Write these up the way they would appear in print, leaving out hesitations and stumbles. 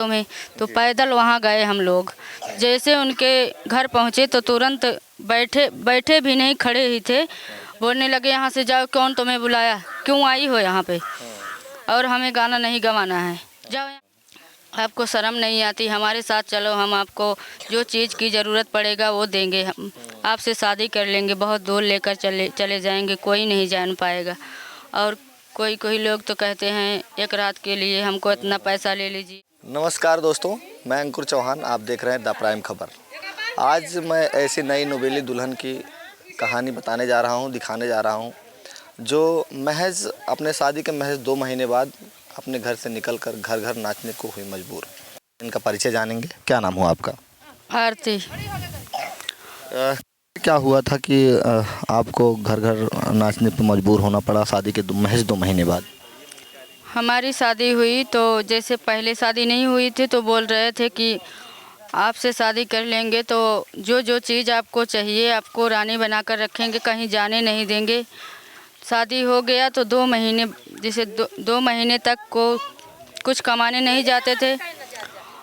में तो पैदल वहाँ गए हम लोग। जैसे उनके घर पहुँचे तो तुरंत बैठे भी नहीं, खड़े ही थे। बोलने लगे यहाँ से जाओ, कौन तुम्हें बुलाया, क्यों आई हो यहाँ पे, और हमें गाना नहीं गवाना है, जाओ। आपको शर्म नहीं आती, हमारे साथ चलो, हम आपको जो चीज़ की ज़रूरत पड़ेगा वो देंगे, हम आपसे शादी कर लेंगे, बहुत दूर लेकर चले जाएंगे, कोई नहीं जान पाएगा। और कोई लोग तो कहते हैं एक रात के लिए हमको इतना पैसा ले लीजिए। नमस्कार दोस्तों, मैं अंकुर चौहान, आप देख रहे हैं द प्राइम खबर। आज मैं ऐसी नई नवेली दुल्हन की कहानी बताने जा रहा हूं, दिखाने जा रहा हूं, जो महज अपने शादी के महज 2 महीने बाद अपने घर से निकलकर घर घर नाचने को हुई मजबूर। इनका परिचय जानेंगे। क्या नाम हुआ आपका? आरती। क्या हुआ था कि आपको घर घर नाचने पर मजबूर होना पड़ा शादी के महज 2 महीने बाद? हमारी शादी हुई तो जैसे पहले शादी नहीं हुई थी तो बोल रहे थे कि आपसे शादी कर लेंगे तो जो चीज़ आपको चाहिए आपको रानी बनाकर रखेंगे, कहीं जाने नहीं देंगे। शादी हो गया तो 2 महीने, जैसे 2 महीने तक को कुछ कमाने नहीं जाते थे,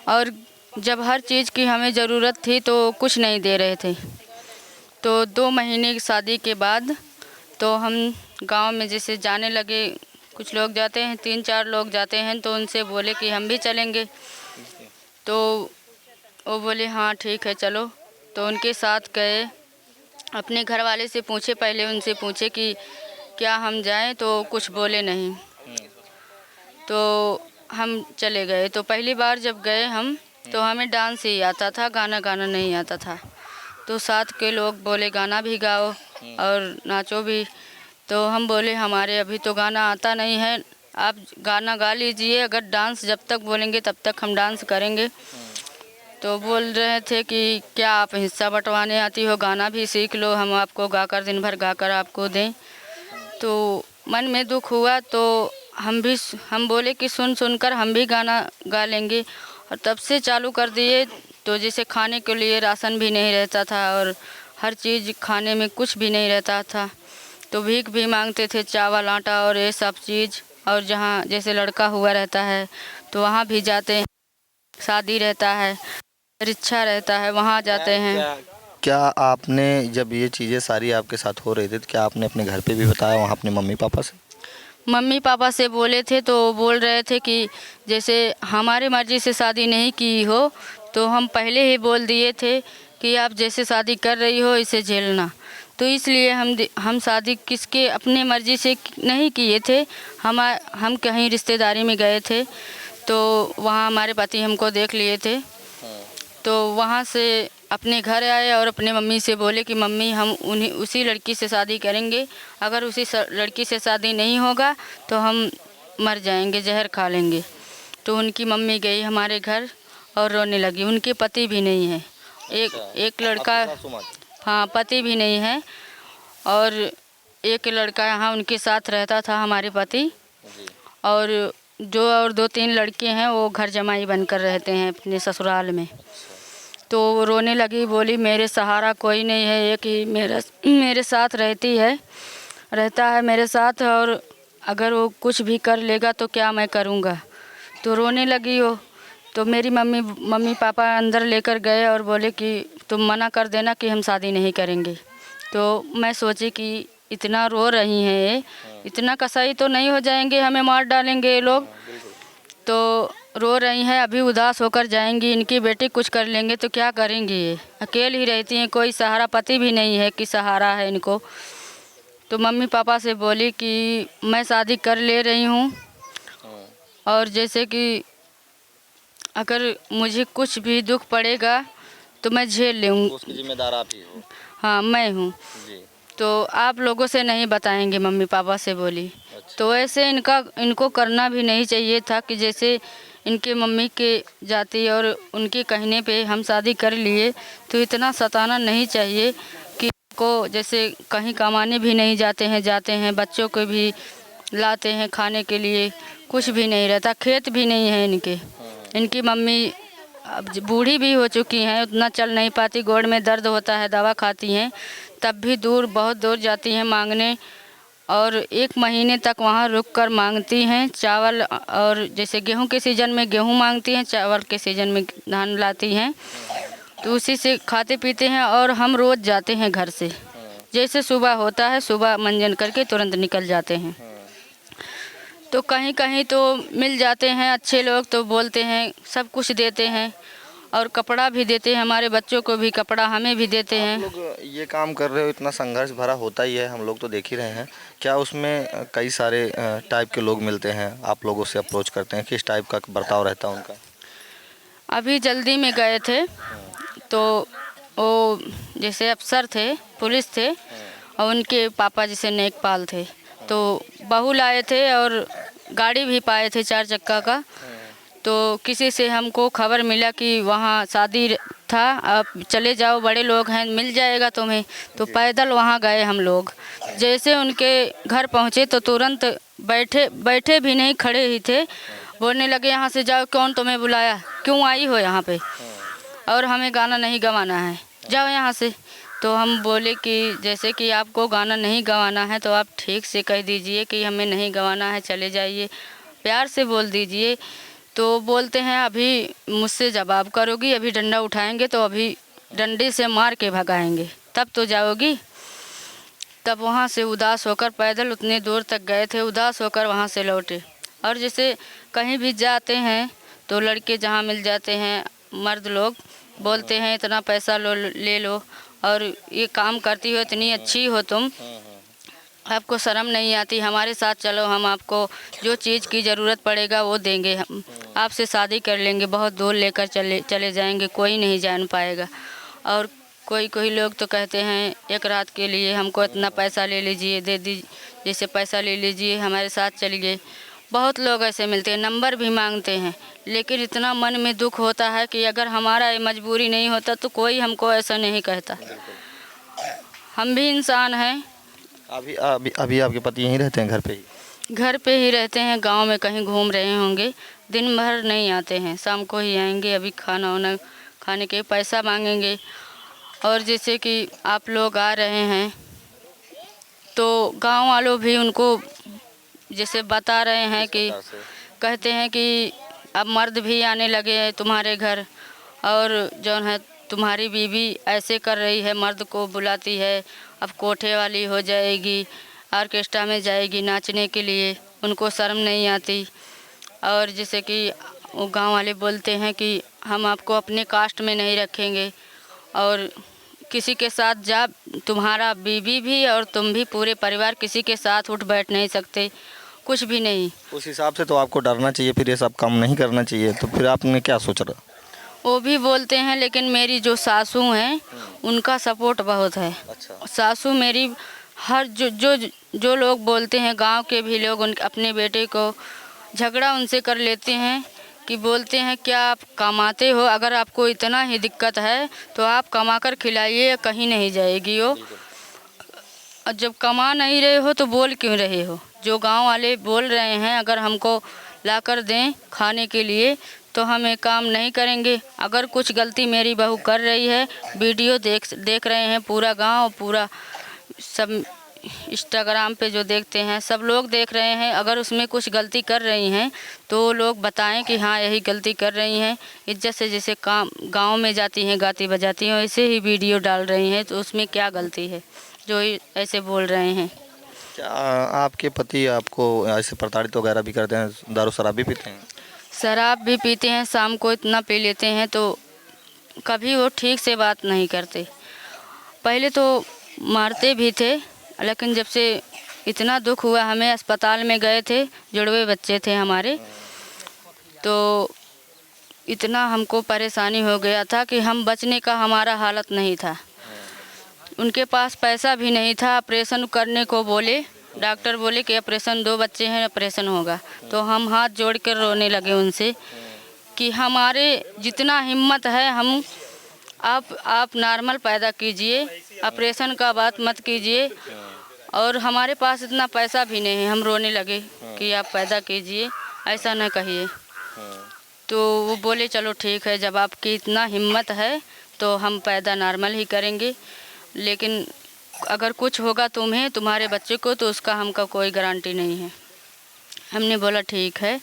और जब हर चीज़ की हमें ज़रूरत थी तो कुछ नहीं दे रहे थे। तो 2 महीने की शादी के बाद तो हम गांव में जैसे जाने लगे, कुछ लोग जाते हैं, 3-4 लोग जाते हैं, तो उनसे बोले कि हम भी चलेंगे। तो वो बोले हाँ ठीक है चलो। तो उनके साथ गए, अपने घर वाले से पूछे, पहले उनसे पूछे कि क्या हम जाएं, तो कुछ बोले नहीं। तो हम चले गए। तो पहली बार जब गए हम तो हमें डांस ही आता था, गाना नहीं आता था। तो साथ के लोग बोले गाना भी गाओ और नाचो भी। तो हम बोले हमारे अभी तो गाना आता नहीं है, आप गाना गा लीजिए, अगर डांस जब तक बोलेंगे तब तक हम डांस करेंगे। तो बोल रहे थे कि क्या आप हिस्सा बंटवाने आती हो, गाना भी सीख लो, हम आपको गाकर दिन भर गाकर आपको दें। तो मन में दुख हुआ, तो हम बोले कि सुनकर हम भी गाना गा लेंगे। और तब से चालू कर दिए। तो जैसे खाने के लिए राशन भी नहीं रहता था और हर चीज़ खाने में कुछ भी नहीं रहता था, तो भीख भी मांगते थे, चावल आटा और ये सब चीज़। और जहाँ जैसे लड़का हुआ रहता है तो वहाँ भी जाते हैं, शादी रहता है, परीक्षा रहता है, वहाँ जाते हैं। क्या आपने जब ये चीज़ें सारी आपके साथ हो रही थी तो क्या आपने अपने घर पे भी बताया, वहाँ अपने मम्मी पापा से? मम्मी पापा से बोले थे तो बोल रहे थे कि जैसे हमारी मर्ज़ी से शादी नहीं की हो, तो हम पहले ही बोल दिए थे कि आप जैसे शादी कर रही हो इसे झेलना। तो इसलिए हम शादी किसके अपने मर्ज़ी से नहीं किए थे। हम कहीं रिश्तेदारी में गए थे, तो वहाँ हमारे पति हमको देख लिए थे। तो वहाँ से अपने घर आए और अपने मम्मी से बोले कि मम्मी हम उसी लड़की से शादी करेंगे, अगर उसी लड़की से शादी नहीं होगा तो हम मर जाएंगे, जहर खा लेंगे। तो उनकी मम्मी गई हमारे घर और रोने लगी। उनके पति भी नहीं है, एक लड़का, हाँ पति भी नहीं है, और एक लड़का यहाँ उनके साथ रहता था हमारे पति, और 2-3 लड़के हैं वो घर जमाई बनकर रहते हैं अपने ससुराल में। तो वो रोने लगी, बोली मेरे सहारा कोई नहीं है, एक ही मेरे साथ रहता है मेरे साथ, और अगर वो कुछ भी कर लेगा तो क्या मैं करूँगा। तो रोने लगी वो। तो मेरी मम्मी पापा अंदर लेकर गए और बोले कि तुम मना कर देना कि हम शादी नहीं करेंगे। तो मैं सोची कि इतना रो रही हैं ये, इतना कसाई तो नहीं हो जाएंगे, हमें मार डालेंगे ये लोग। तो रो रही हैं, अभी उदास होकर जाएंगी, इनकी बेटी कुछ कर लेंगे तो क्या करेंगी, ये अकेली ही रहती हैं, कोई सहारा, पति भी नहीं है कि सहारा है इनको। तो मम्मी पापा से बोली कि मैं शादी कर ले रही हूँ, और जैसे कि अगर मुझे कुछ भी दुख पड़ेगा तो मैं झेल लूँगी, उसकी जिम्मेदार आप ही हो। हाँ मैं हूँ। तो आप लोगों से नहीं बताएंगे, मम्मी पापा से बोली। अच्छा। तो ऐसे इनको करना भी नहीं चाहिए था कि जैसे इनके मम्मी के जाति और उनके कहने पे हम शादी कर लिए, तो इतना सताना नहीं चाहिए कि को जैसे कहीं कमाने भी नहीं जाते हैं, बच्चों को भी लाते हैं खाने के लिए, कुछ भी नहीं रहता, खेत भी नहीं है इनकी मम्मी अब बूढ़ी भी हो चुकी हैं, उतना चल नहीं पाती, गोड़ में दर्द होता है, दवा खाती हैं, तब भी बहुत दूर जाती हैं मांगने, और 1 महीने तक वहाँ रुक कर मांगती हैं चावल, और जैसे गेहूं के सीज़न में गेहूं मांगती हैं, चावल के सीज़न में धान लाती हैं, तो उसी से खाते पीते हैं। और हम रोज़ जाते हैं घर से, जैसे सुबह होता है सुबह मंजन करके तुरंत निकल जाते हैं। तो कहीं कहीं तो मिल जाते हैं अच्छे लोग, तो बोलते हैं सब कुछ देते हैं और कपड़ा भी देते हैं, हमारे बच्चों को भी कपड़ा हमें भी देते हैं। आप लोग ये काम कर रहे हो, इतना संघर्ष भरा होता ही है, हम लोग तो देख ही रहे हैं। क्या उसमें कई सारे टाइप के लोग मिलते हैं, आप लोगों से अप्रोच करते हैं, किस टाइप का बर्ताव रहता है उनका? अभी जल्दी में गए थे तो वो जैसे अफसर थे, पुलिस थे, और उनके पापा जैसे नेकपाल थे, तो बहू लाए थे और गाड़ी भी पाए थे 4 चक्का का। तो किसी से हमको खबर मिला कि वहाँ शादी था, आप चले जाओ, बड़े लोग हैं, मिल जाएगा तुम्हें। तो पैदल वहाँ गए हम लोग। जैसे उनके घर पहुँचे तो तुरंत बैठे भी नहीं, खड़े ही थे, बोलने लगे यहाँ से जाओ, कौन तुम्हें बुलाया, क्यों आई हो यहाँ पे, और हमें गाना नहीं गवाना है, जाओ यहाँ से। तो हम बोले कि जैसे कि आपको गाना नहीं गवाना है तो आप ठीक से कह दीजिए कि हमें नहीं गवाना है, चले जाइए, प्यार से बोल दीजिए। तो बोलते हैं अभी मुझसे जवाब करोगी, अभी डंडा उठाएंगे तो अभी डंडे से मार के भगाएंगे, तब तो जाओगी। तब वहाँ से उदास होकर पैदल उतने दूर तक गए थे, उदास होकर वहाँ से लौटे। और जैसे कहीं भी जाते हैं तो लड़के जहाँ मिल जाते हैं, मर्द लोग बोलते हैं इतना पैसा ले लो, और ये काम करती हो, इतनी अच्छी हो तुम, आपको शर्म नहीं आती, हमारे साथ चलो, हम आपको जो चीज़ की ज़रूरत पड़ेगा वो देंगे, हम आपसे शादी कर लेंगे, बहुत दूर लेकर चले जाएंगे, कोई नहीं जान पाएगा। और कोई लोग तो कहते हैं 1 रात के लिए हमको इतना पैसा ले लीजिए, दे दीजिए, जैसे पैसा ले लीजिए, हमारे साथ चलिए। बहुत लोग ऐसे मिलते हैं, नंबर भी मांगते हैं, लेकिन इतना मन में दुख होता है कि अगर हमारा ये मजबूरी नहीं होता तो कोई हमको ऐसा नहीं कहता। हम भी इंसान हैं। अभी आपके पति यहीं रहते हैं, घर पे ही? घर पे ही रहते हैं, गांव में कहीं घूम रहे होंगे, दिन भर नहीं आते हैं, शाम को ही आएंगे। अभी खाना वाना खाने के पैसा मांगेंगे। और जैसे कि आप लोग आ रहे हैं तो गांव वालों भी उनको जैसे बता रहे हैं कि कहते हैं कि अब मर्द भी आने लगे हैं तुम्हारे घर, और जो है तुम्हारी बीवी ऐसे कर रही है, मर्द को बुलाती है, अब कोठे वाली हो जाएगी, ऑर्केस्ट्रा में जाएगी नाचने के लिए, उनको शर्म नहीं आती। और जैसे कि वो गांव वाले बोलते हैं कि हम आपको अपने कास्ट में नहीं रखेंगे, और किसी के साथ जा, तुम्हारा बीवी भी और तुम भी, पूरे परिवार किसी के साथ उठ बैठ नहीं सकते, कुछ भी नहीं। उस हिसाब से तो आपको डरना चाहिए, फिर ये सब काम नहीं करना चाहिए। तो फिर आपने क्या सोचा? वो भी बोलते हैं, लेकिन मेरी जो सासू हैं उनका सपोर्ट बहुत है। अच्छा। सासू मेरी हर जो लोग बोलते हैं, गांव के भी लोग उनके अपने बेटे को झगड़ा उनसे कर लेते हैं कि बोलते हैं क्या आप कमाते हो, अगर आपको इतना ही दिक्कत है तो आप कमा कर खिलाइए, कहीं नहीं जाएगी वो। और जब कमा नहीं रहे हो तो बोल क्यों रहे हो? जो गांव वाले बोल रहे हैं अगर हमको ला कर दें खाने के लिए तो हम ये काम नहीं करेंगे। अगर कुछ गलती मेरी बहू कर रही है, वीडियो देख रहे हैं पूरा गांव, पूरा सब इंस्टाग्राम पे जो देखते हैं सब लोग देख रहे हैं, अगर उसमें कुछ गलती कर रही हैं तो लोग बताएं कि हाँ यही गलती कर रही हैं। इज्जत से जैसे काम गांव में जाती हैं गाती बजाती हैं वैसे ही वीडियो डाल रही हैं, तो उसमें क्या गलती है जो ऐसे बोल रहे हैं। क्या आपके पति आपको ऐसे प्रताड़ित वगैरह भी करते हैं? दारू शराब भी पीते हैं? शराब भी पीते हैं, शाम को इतना पी लेते हैं तो कभी वो ठीक से बात नहीं करते। पहले तो मारते भी थे, लेकिन जब से इतना दुख हुआ, हमें अस्पताल में गए थे, जुड़वे बच्चे थे हमारे, तो इतना हमको परेशानी हो गया था कि हम बचने का हमारा हालत नहीं था। उनके पास पैसा भी नहीं था, ऑपरेशन करने को बोले, डॉक्टर बोले कि ऑपरेशन 2 बच्चे हैं, ऑपरेशन होगा। तो हम हाथ जोड़ कर रोने लगे उनसे कि हमारे जितना हिम्मत है हम आप नॉर्मल पैदा कीजिए, ऑपरेशन का बात मत कीजिए, और हमारे पास इतना पैसा भी नहीं है। हम रोने लगे कि आप पैदा कीजिए, ऐसा न कहिए। तो वो बोले चलो ठीक है, जब आपकी इतना हिम्मत है तो हम पैदा नॉर्मल ही करेंगे। लेकिन अगर कुछ होगा तुम्हें, तुम्हारे बच्चे को, तो उसका हमका कोई गारंटी नहीं है। हमने बोला ठीक है।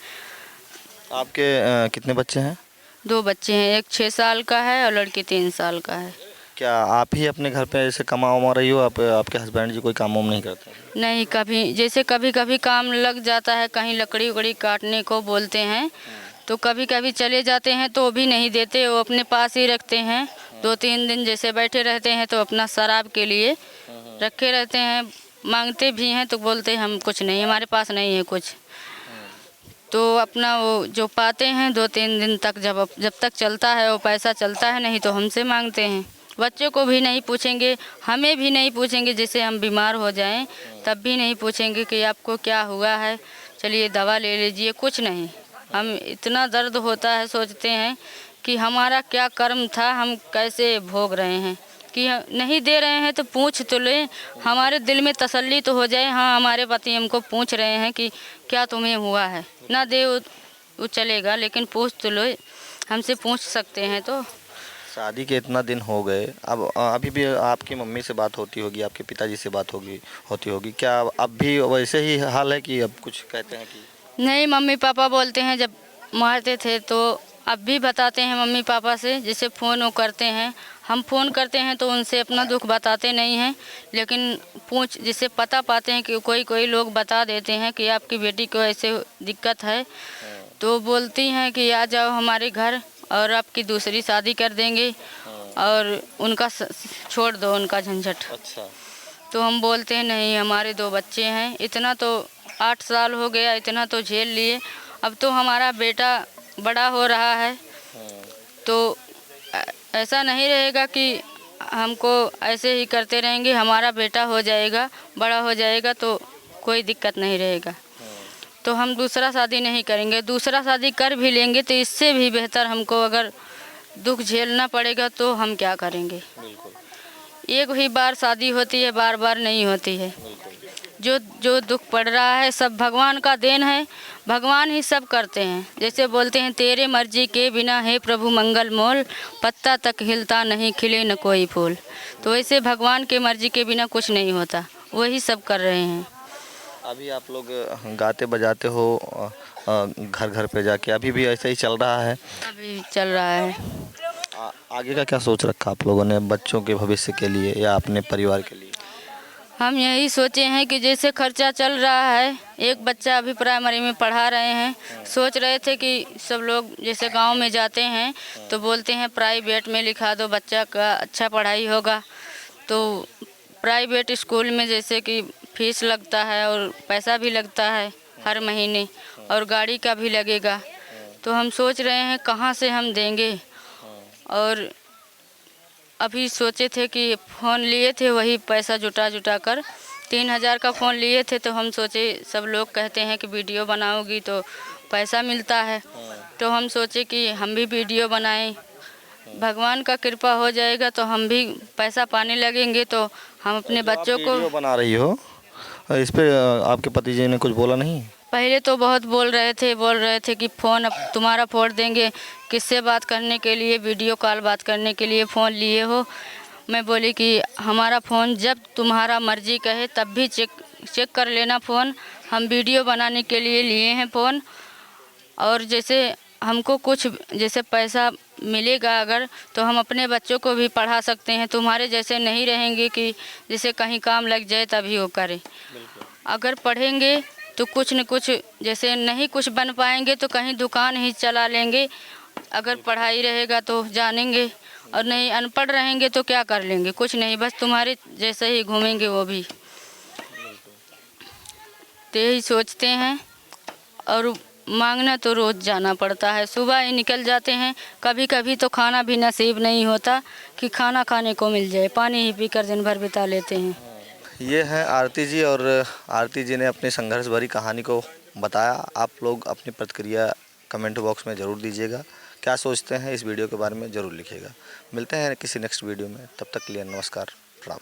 आपके कितने बच्चे हैं? 2 बच्चे हैं, एक 6 साल का है और लड़की 3 साल का है। क्या आप ही अपने घर पे ऐसे कमा उमा रही हो? आपके हस्बैंड जी कोई काम वाम नहीं करते? नहीं, कभी जैसे कभी कभी काम लग जाता है, कहीं लकड़ी उकड़ी काटने को बोलते हैं तो कभी कभी चले जाते हैं, तो वो भी नहीं देते, वो अपने पास ही रखते हैं। 2-3 दिन जैसे बैठे रहते हैं तो अपना शराब के लिए रखे रहते हैं। मांगते भी हैं तो बोलते हैं हम कुछ नहीं, हमारे पास नहीं है कुछ। तो अपना वो जो पाते हैं 2-3 दिन तक, जब तक चलता है वो पैसा चलता है, नहीं तो हमसे मांगते हैं। बच्चों को भी नहीं पूछेंगे, हमें भी नहीं पूछेंगे। जैसे हम बीमार हो जाएं तब भी नहीं पूछेंगे कि आपको क्या हुआ है, चलिए दवा ले लीजिए, कुछ नहीं। हम इतना दर्द होता है, सोचते हैं कि हमारा क्या कर्म था, हम कैसे भोग रहे हैं। कि नहीं दे रहे हैं तो पूछ तो लें, हमारे दिल में तसल्ली तो हो जाए। हाँ, हमारे पति हमको पूछ रहे हैं कि क्या तुम्हें हुआ है। ना दे वो चलेगा, लेकिन पूछ तो लो, हमसे पूछ सकते हैं। तो शादी के इतना दिन हो गए, अब अभी भी आपकी मम्मी से बात होती होगी, आपके पिताजी से बात होती होगी, क्या अब भी वैसे ही हाल है कि अब कुछ कहते हैं कि? नहीं, मम्मी पापा बोलते हैं, जब मारते थे तो अब भी बताते हैं मम्मी पापा से। जैसे फ़ोन वो करते हैं, हम फ़ोन करते हैं तो उनसे अपना दुख बताते नहीं हैं, लेकिन जिससे पता पाते हैं कि कोई लोग बता देते हैं कि आपकी बेटी को ऐसे दिक्कत है, तो बोलती हैं कि आ जाओ हमारे घर और आपकी दूसरी शादी कर देंगे और उनका छोड़ दो उनका झंझट। अच्छा। तो हम बोलते हैं नहीं, हमारे 2 बच्चे हैं, इतना तो 8 साल हो गया, इतना तो झेल लिए। अब तो हमारा बेटा बड़ा हो रहा है, तो ऐसा नहीं रहेगा कि हमको ऐसे ही करते रहेंगे। हमारा बेटा हो जाएगा, बड़ा हो जाएगा तो कोई दिक्कत नहीं रहेगा। तो हम दूसरा शादी नहीं करेंगे। दूसरा शादी कर भी लेंगे तो इससे भी बेहतर हमको अगर दुख झेलना पड़ेगा तो हम क्या करेंगे। एक ही बार शादी होती है, बार बार नहीं होती है। जो दुख पड़ रहा है सब भगवान का देन है, भगवान ही सब करते हैं। जैसे बोलते हैं तेरे मर्जी के बिना है प्रभु मंगल मोल, पत्ता तक हिलता नहीं खिले न कोई फूल। तो वैसे भगवान के मर्जी के बिना कुछ नहीं होता, वही सब कर रहे हैं। अभी आप लोग गाते बजाते हो घर घर पे जाके, अभी भी ऐसा ही चल रहा है? अभी चल रहा है। आगे का क्या सोच रखा आप लोगों ने बच्चों के भविष्य के लिए या अपने परिवार के लिए? हम यही सोचे हैं कि जैसे खर्चा चल रहा है, एक बच्चा अभी प्राइमरी में पढ़ा रहे हैं, सोच रहे थे कि सब लोग जैसे गांव में जाते हैं तो बोलते हैं प्राइवेट में लिखा दो, बच्चा का अच्छा पढ़ाई होगा। तो प्राइवेट स्कूल में जैसे कि फीस लगता है और पैसा भी लगता है हर महीने, और गाड़ी का भी लगेगा। तो हम सोच रहे हैं कहाँ से हम देंगे। और अभी सोचे थे कि फ़ोन लिए थे, वही पैसा जुटा कर 3000 का फ़ोन लिए थे। तो हम सोचे, सब लोग कहते हैं कि वीडियो बनाओगी तो पैसा मिलता है, तो हम सोचे कि हम भी वीडियो बनाएं, भगवान का कृपा हो जाएगा तो हम भी पैसा पाने लगेंगे। तो हम अपने बच्चों को वीडियो बना रही हो, इस पे आपके पति जी ने कुछ बोला नहीं? पहले तो बहुत बोल रहे थे कि फ़ोन अब तुम्हारा फोड़ देंगे, किससे बात करने के लिए, वीडियो कॉल बात करने के लिए फ़ोन लिए हो। मैं बोली कि हमारा फ़ोन जब तुम्हारा मर्जी कहे तब भी चेक कर लेना फ़ोन, हम वीडियो बनाने के लिए लिए हैं फ़ोन। और जैसे हमको कुछ जैसे पैसा मिलेगा अगर, तो हम अपने बच्चों को भी पढ़ा सकते हैं। तुम्हारे जैसे नहीं रहेंगे कि जैसे कहीं काम लग जाए तभी वो करें। अगर पढ़ेंगे तो कुछ न कुछ, जैसे नहीं कुछ बन पाएंगे तो कहीं दुकान ही चला लेंगे। अगर पढ़ाई रहेगा तो जानेंगे, और नहीं अनपढ़ रहेंगे तो क्या कर लेंगे, कुछ नहीं, बस तुम्हारे जैसे ही घूमेंगे वो भी। तो यही सोचते हैं। और मांगना तो रोज़ जाना पड़ता है, सुबह ही निकल जाते हैं, कभी कभी तो खाना भी नसीब नहीं होता कि खाना खाने को मिल जाए, पानी ही पीकर दिन भर बिता लेते हैं। ये है आरती जी, और आरती जी ने अपनी संघर्ष भरी कहानी को बताया। आप लोग अपनी प्रतिक्रिया कमेंट बॉक्स में ज़रूर दीजिएगा, क्या सोचते हैं इस वीडियो के बारे में ज़रूर लिखिएगा। मिलते हैं किसी नेक्स्ट वीडियो में, तब तक के लिए नमस्कार, प्रणाम।